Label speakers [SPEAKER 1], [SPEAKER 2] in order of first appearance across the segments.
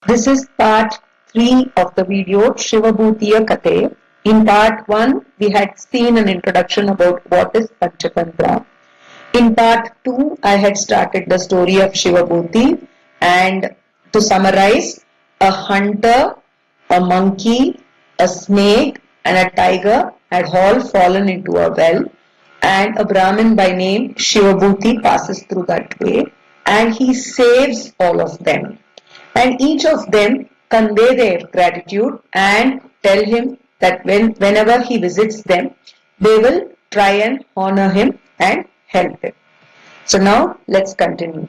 [SPEAKER 1] This is part 3 of the video Shivabhutiya Kate. In part 1, we had seen an introduction about what is Panchatantra. In part 2, I had started the story of Shivabhuti, and to summarize, a hunter, a monkey, a snake and a tiger had all fallen into a well, and a Brahmin by name Shivabhuti passes through that way and he saves all of them. And each of them convey their gratitude and tell him that whenever he visits them, they will try and honor him and help him. So now let's continue.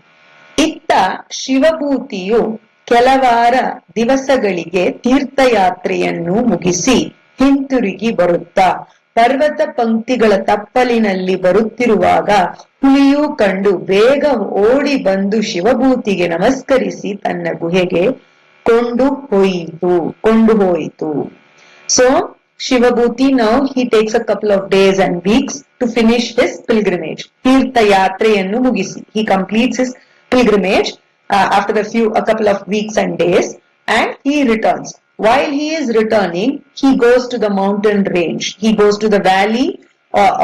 [SPEAKER 1] ಇತ್ತ ಶಿವಭೂತಿಯು ಕೆಲವಾರ ದಿವಸಗಳಿಗೆ ತೀರ್ಥಯಾತ್ರೆಯನ್ನು ಮುಗಿಸಿ ಹಿಂತಿರುಗಿ ಬರುತ್ತಾ ಪರ್ವತ ಪಂಕ್ತಿಗಳ ತಪ್ಪಲಿನಲ್ಲಿ ಬರುತ್ತಿರುವಾಗ ಹುಲಿಯು ಕಂಡು ಬೇಗ ಓಡಿ ಬಂದು ಶಿವಭೂತಿಗೆ ನಮಸ್ಕರಿಸಿ ತನ್ನ ಗುಹೆಗೆ ಕೊಂಡು ಹೋಯಿತು. So Shivabhuti now he takes a couple of days and weeks to finish his pilgrimage. ತೀರ್ಥ ಯಾತ್ರೆಯನ್ನು ಮುಗಿಸಿ. He completes his pilgrimage after a couple of weeks and days, and he returns. While he is returning, he goes to the mountain range. He goes to the valley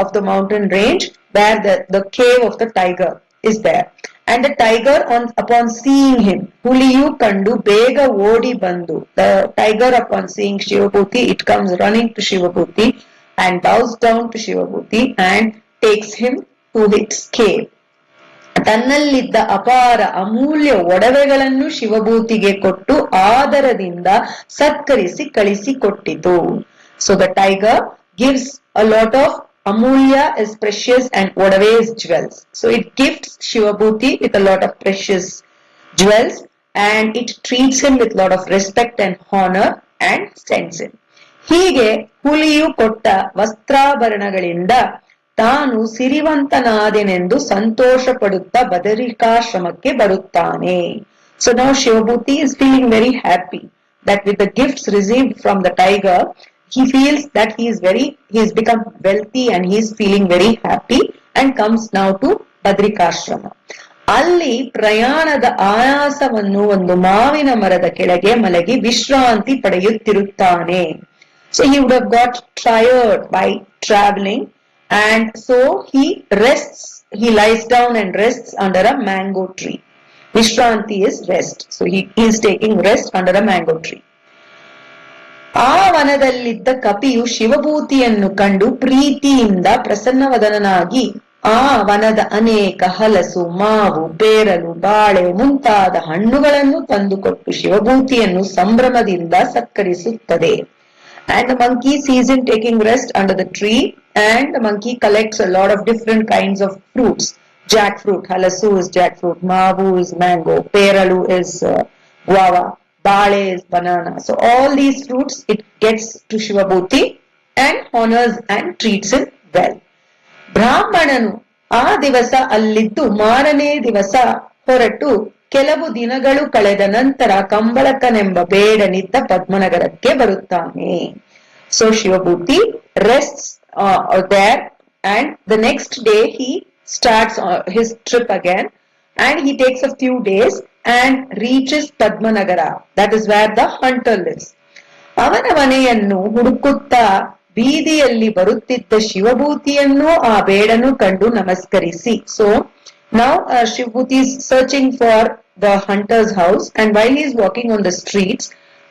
[SPEAKER 1] of the mountain range where the cave of the tiger is there. And the tiger, upon seeing him, Huliyu Kandu Bega Odi Bandu, the tiger upon seeing Shivabhuti, it comes running to Shivabhuti and bows down to Shivabhuti and takes him to its cave. ತನ್ನಲ್ಲಿದ್ದ ಅಪಾರ ಅಮೂಲ್ಯ ಒಡವೆಗಳನ್ನು ಶಿವಭೂತಿಗೆ ಕೊಟ್ಟು ಆದರದಿಂದ ಸತ್ಕರಿಸಿ ಕಳಿಸಿಕೊಟ್ಟಿತು. So the tiger gives a lot of amulya is precious and odave is jewels. So it gifts Shivabhuti with a lot of precious jewels and it treats him with a lot of respect and honor and sends him. ಹೀಗೆ ಹುಲಿಯು ಕೊಟ್ಟ ವಸ್ತ್ರಾಭರಣಗಳಿಂದ ತಾನು ಸಿರಿವಂತನಾದೆನೆಂದು ಸಂತೋಷ ಪಡುತ್ತಾ ಬದರಿಕಾಶ್ರಮಕ್ಕೆ ಬರುತ್ತಾನೆ. So now Shivabhuti is feeling very happy that with the gifts received from the tiger, he feels that he has become wealthy and he is feeling very happy and comes now to Badrikashrama. ಅಲ್ಲಿ ಪ್ರಯಾಣದ ಆಯಾಸವನ್ನು ಒಂದು ಮಾವಿನ ಮರದ ಕೆಳಗೆ ಮಲಗಿ ವಿಶ್ರಾಂತಿ ಪಡೆಯುತ್ತಿರುತ್ತಾನೆ. So he would have got tired by traveling. And so he lies down and rests under a mango tree. Vishranti is rest. So he is taking rest under a mango tree. ಆ ವನದಲ್ಲಿದ್ದ ಕಪಿಯು ಶಿವಭೂತಿಯನ್ನು ಕಂಡು ಪ್ರೀತಿಯಿಂದ ಪ್ರಸನ್ನವದನಾಗಿ ಆ ವನದ ಅನೇಕ ಹಲಸು, ಮಾವು, ಪೇರಲು, ಬಾಳೆ ಮುಂತಾದ ಹಣ್ಣುಗಳನ್ನು ತಂದುಕೊಟ್ಟು ಶಿವಭೂತಿಯನ್ನು ಸಂಭ್ರಮದಿಂದ ಸತ್ಕರಿಸುತ್ತದೆ. And the monkey sees him taking rest under the tree, and the monkey collects a lot of different kinds of fruits. Jackfruit, halasu is jackfruit, mavu is mango, peralu is guava, bale is banana. So all these fruits it gets to Shivabhuti and honors and treats him well. ಬ್ರಾಹ್ಮಣನು ಆ ದಿವಸ ಅಲ್ಲಿದ್ದು ಮಾರನೇ ದಿವಸ ಹೊರಟು ಕೆಲವು ದಿನಗಳು ಕಳೆದ ನಂತರ ಕಂಬಳಕನೆಂಬ ಬೇಡನಿದ್ದ ಪದ್ಮನಗರಕ್ಕೆ ಬರುತ್ತಾನೆ. So Shivabhuti rests there and the next day he starts his trip again and he takes a few days and reaches Padmanagara. That is where the hunter lives. ಅವನ ಮನೆಯನ್ನು ಹುಡುಕುತ್ತಾ ಬೀದಿಯಲ್ಲಿ ಬರುತ್ತಿದ್ದ ಶಿವಭೂತಿಯನ್ನು ಆ ಬೇಡನು ಕಂಡು ನಮಸ್ಕರಿಸಿ. So now Shivabhuti is searching for the hunter's house, and while he is walking on the streets,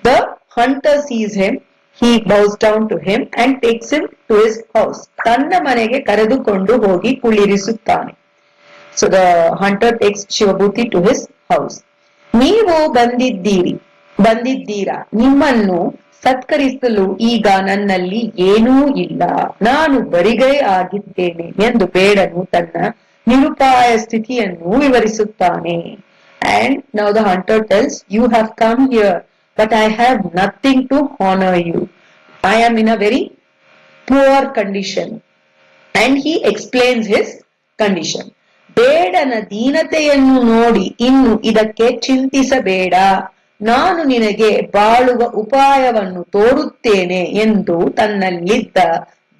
[SPEAKER 1] the hunter sees him. He bows down to him and takes him to his house. ತನ್ನ ಮನೆಗೆ ಕರೆದುಕೊಂಡು ಹೋಗಿ ಕುಳ್ಳಿರಿಸುತ್ತಾನೆ. So the hunter takes Shivabhuti to his house. ನೀವು ಬಂದಿದ್ದೀರಾ, ನಿಮ್ಮನ್ನು ಸತ್ಕರಿಸಲು ಈಗ ನನ್ನಲ್ಲಿ ಏನೂ ಇಲ್ಲ, ನಾನು ಬರಿಗೈ ಆಗಿದ್ದೇನೆ ಎಂದು ಬೇಡನು ತನ್ನ ನಿರುಪಾಯ ಸ್ಥಿತಿಯನ್ನು ವಿವರಿಸುತ್ತಾನೆ. And now the hunter tells, you have come here, but I have nothing to honor you. I am in a very poor condition. And he explains his condition. ಬೇಡನ ದೀನತೆಯನ್ನು ನೋಡಿ ಇನ್ನು ಇದಕ್ಕೆ ಚಿಂತಿಸಬೇಡ, ನಾನು ನಿನಗೆ ಬಾಳುವ ಉಪಾಯವನ್ನು ತೋರುತ್ತೇನೆ ಎಂದು ತನ್ನಲ್ಲಿದ್ದ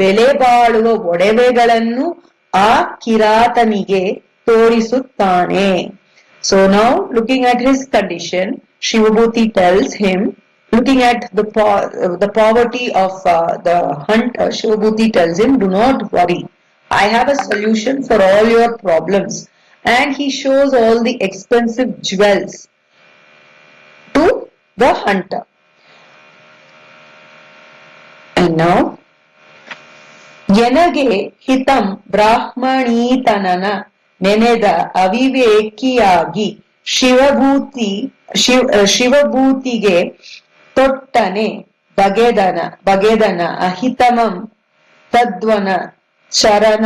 [SPEAKER 1] ಬೆಲೆ ಬಾಳುವ ಒಡವೆಗಳನ್ನು ಆ ಕಿರಾತನಿಗೆ ತೋರಿಸುತ್ತಾನೆ. So now looking at his condition, Shivabhuti tells him, looking at the poverty of the hunter, Shivabhuti tells him, do not worry. I have a solution for all your problems. And he shows all the expensive jewels to the hunter. And now, ಎನಗೆ ಹಿತಂ ಬ್ರಾಹ್ಮಣೀತನನ ನೆನೆದ ಅವಿವೇಕಿಯಾಗಿ ಶಿವಭೂತಿಗೆ ತೊಟ್ಟನೆ ಬಗೆದನ ಅಹಿತಮಂ ತದ್ವನ ಶರಣ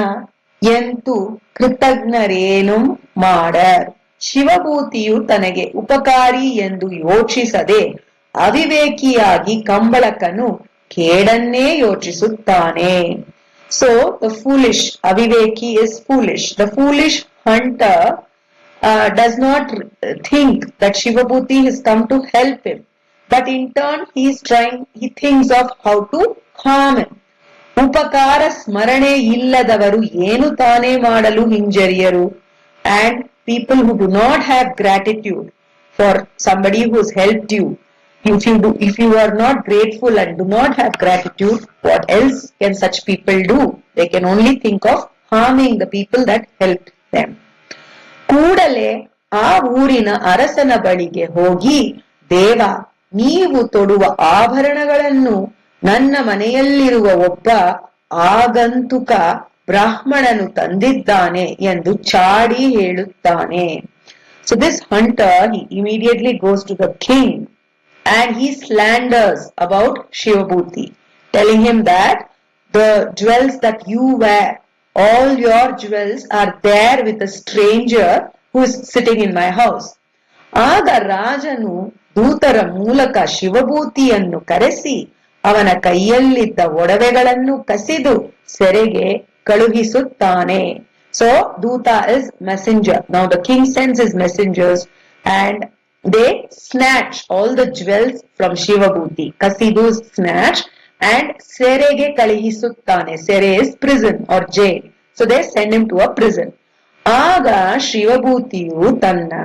[SPEAKER 1] ಎಂತು ಕೃತಜ್ಞರೇನು ಮಾಡರ್. ಶಿವಭೂತಿಯು ತನಗೆ ಉಪಕಾರಿ ಎಂದು ಯೋಚಿಸದೆ ಅವಿವೇಕಿಯಾಗಿ ಕಂಬಳಕನು ಕೇಡನ್ನೇ ಯೋಚಿಸುತ್ತಾನೆ. So the foolish Aviveki is foolish. The foolish hunter does not think that Shivabhuti has come to help him, but in turn he thinks of how to harm him. ಉಪಕಾರ ಸ್ಮರಣೆ ಇಲ್ಲದವರು ಏನು ತಾನೇ ಮಾಡಲು ಹಿಂಜರಿಯರು. And people who do not have gratitude for somebody who has helped you, if you are not grateful and do not have gratitude, what else can such people do? They can only think of harming the people that helped them. ಕೂಡಲೇ ಆ ಊರಿನ ಅರಸನ ಬಳಿಗೆ ಹೋಗಿ, ದೇವ, ನೀವು ತೊಡುವ ಆಭರಣಗಳನ್ನು ನನ್ನ ಮನೆಯಲ್ಲಿರುವ ಒಬ್ಬ ಆಗಂತುಕ ಬ್ರಾಹ್ಮಣನು ತಂದಿದ್ದಾನೆ ಎಂದು ಚಾಡಿ ಹೇಳುತ್ತಾನೆ. So this hunter, he immediately goes to the king and he slanders about Shivabhuti, telling him that the jewels that you wear, all your jewels are there with a stranger who is sitting in my house. ಆಗ ರಾಜನು ದೂತರ ಮೂಲಕ ಶಿವಭೂತಿಯನ್ನು ಕರೆಸಿ ಅವನ ಕೈಯಲ್ಲಿದ್ದ ಒಡವೆಗಳನ್ನು ಕಸಿದು ಸೆರೆಗೆ ಕಳುಹಿಸುತ್ತಾನೆ. So Duta is messenger. Now the king sends his messengers and they snatch all the jewels from Shivabhuti. Kasidu snatch and serege kalihisuttane. Sere is prison or jail. So they send him to a prison. Aga Shivabhutiyu tanna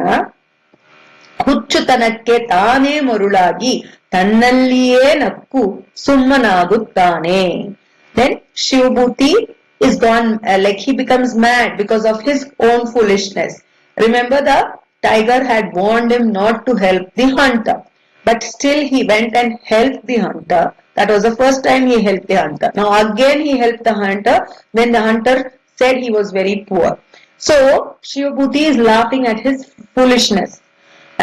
[SPEAKER 1] ಹುಚ್ಚುತನಕ್ಕೆ ತಾನೇ ಮರುಳಾಗಿ ತನ್ನಲ್ಲಿಯೇ ನಕ್ಕು ಸುಮ್ಮನಾಗುತ್ತಾನೆ. Then Shivabhuti is gone, like he becomes mad because of his own foolishness. Remember, the tiger had warned him not to help the hunter, but still he went and helped the hunter. That was the first time he helped the hunter. Now again he helped the hunter when the hunter said he was very poor. So Shivabhuti is laughing at his foolishness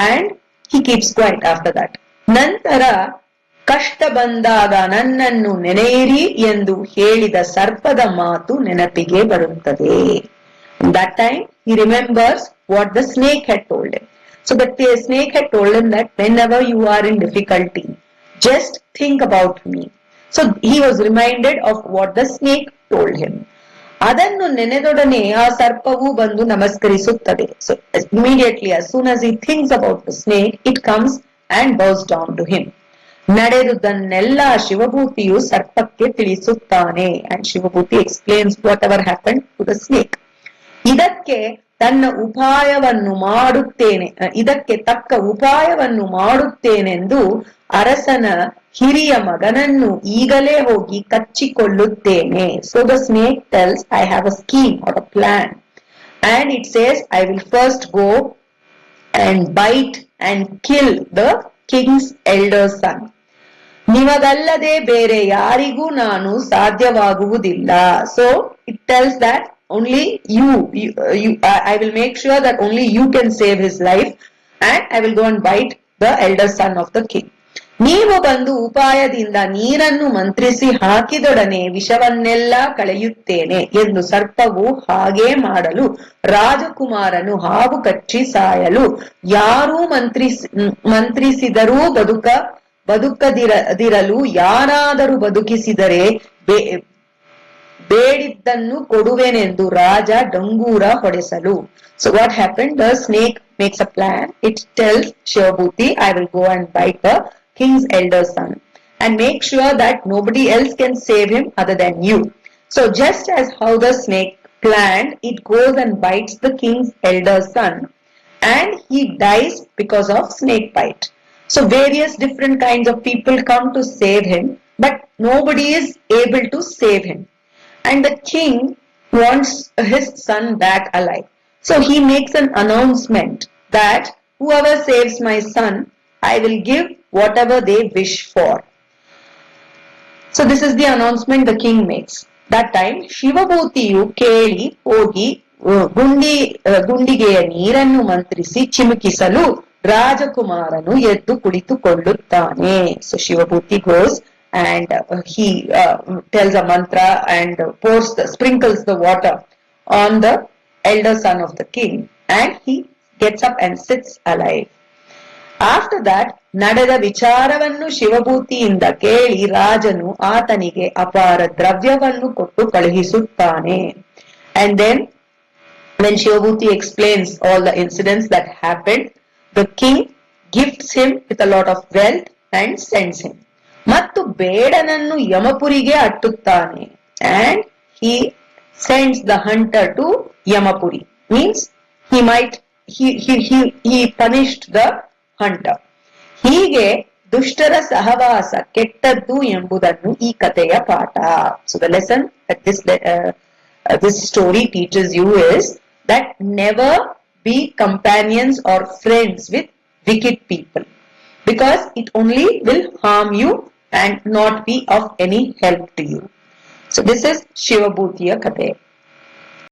[SPEAKER 1] and he keeps quiet after that. ನಂತರ ಕಷ್ಟ ಬಂದಾಗ ನನ್ನನ್ನು ನೆನೆಯಿರಿ ಎಂದು ಹೇಳಿದ ಸರ್ಪದ ಮಾತು ನೆನಪಿಗೆ ಬರುತ್ತದೆ. That time he remembers what the snake had told him. So the snake had told him that whenever you are in difficulty, just think about me. So he was reminded of what the snake told him. ಅದನ್ನು ನೆನೆದೊಡನೆ ಆ ಸರ್ಪವು ಬಂದು ನಮಸ್ಕರಿಸುತ್ತದೆ. So immediately, as soon as he thinks about the snake, it comes and bows down to him. ನಡೆದುದನ್ನೆಲ್ಲ ಶಿವಭೂತಿಯು ಸರ್ಪಕ್ಕೆ ತಿಳಿಸುತ್ತಾನೆ. And Shivabhuti explains whatever happened to the snake. ಇದಕ್ಕೆ ತಕ್ಕ ಉಪಾಯವನ್ನು ಮಾಡುತ್ತೇನೆಂದು ಅರಸನ ಹಿರಿಯ ಮಗನನ್ನು ಈಗಲೇ ಹೋಗಿ ಕಚ್ಚಿಕೊಳ್ಳುತ್ತೇನೆ. So the snake tells, I have a scheme or a plan. And it says, I will first go and bite and kill the king's elder son. ನಿಮಗಲ್ಲದೆ ಬೇರೆ ಯಾರಿಗೂ ನಾನು ಸಾಧ್ಯವಾಗುವುದಿಲ್ಲ. So it tells that only I will make sure that only you can save his life and I will go and bite the elder son of the king. ನೀವು ಬಂದು ಉಪಾಯದಿಂದ ನೀರನ್ನು ಮಂತ್ರಿಸಿ ಹಾಕಿದೊಡನೆ ವಿಷವನ್ನೆಲ್ಲ ಕಳೆಯುತ್ತೇನೆ ಎಂದು ಸರ್ಪವು ಹಾಗೇ ಮಾಡಲು ರಾಜಕುಮಾರನು ಹಾವು ಕಚ್ಚಿ ಸಾಯಲು ಯಾರೂ ಮಂತ್ರಿಸಿದರೂ ಬದುಕದಿರಲು ಯಾರಾದರೂ ಬದುಕಿಸಿದರೆ ಬೇಡಿದ್ದನ್ನು ಕೊಡುವೆನೆಂದು ರಾಜ ಡಂಗೂರ ಹೊಡೆಸಲು. So what happened? The snake makes a plan. It tells Shivabhuti, I will go and bite the king's elder son and make sure that nobody else can save him other than you. So just as how the snake planned, it goes and bites the king's elder son and he dies because of snake bite. So various different kinds of people come to save him, but nobody is able to save him. And the king wants his son back alive. So he makes an announcement that whoever saves my son, I will give whatever they wish for. So this is the announcement the king makes. That time ಶಿವಭೂತಿಯು ಕೇಳಿ ಹೋಗಿ ಗುಂಡಿಗೆಯ ನೀರನ್ನು ಮಂತ್ರಿಸಿ ಚಿಮುಕಿಸಲು ರಾಜಕುಮಾರನು ಎದ್ದು ಕುಳಿತುಕೊಳ್ಳುತ್ತಾನೆ. So Shivabhuti goes and he tells a mantra and sprinkles the water on the elder son of the king, and he gets up and sits alive. After that, ನಡೆದ ವಿಚಾರವನ್ನು ಶಿವಭೂತಿಯಿಂದ ಕೇಳಿ ರಾಜನು ಆತನಿಗೆ ಅಪಾರ ದ್ರವ್ಯವನ್ನು ಕೊಟ್ಟು ಕಳುಹಿಸುತ್ತಾನೆ. And then when Shivabhuti explains all the incidents that happened, the king gifts him with a lot of wealth and sends him. ಮತ್ತು ಬೇಡನನ್ನು ಯಮಪುರಿಗೆ ಅಟ್ಟುತ್ತಾನೆ. And he sends the hunter to Yamapuri. Means he punished the hunter. ಹೀಗೆ ದುಷ್ಟರ ಸಹವಾಸ ಕೆಟ್ಟದ್ದು ಎಂಬುದನ್ನು ಈ ಕಥೆಯ ಪಾಠ. So the lesson that this story teaches you is that never be companions or friends with wicked people, because it only will harm you and not be of any help to you. So this is Shivabhutiya Kathe.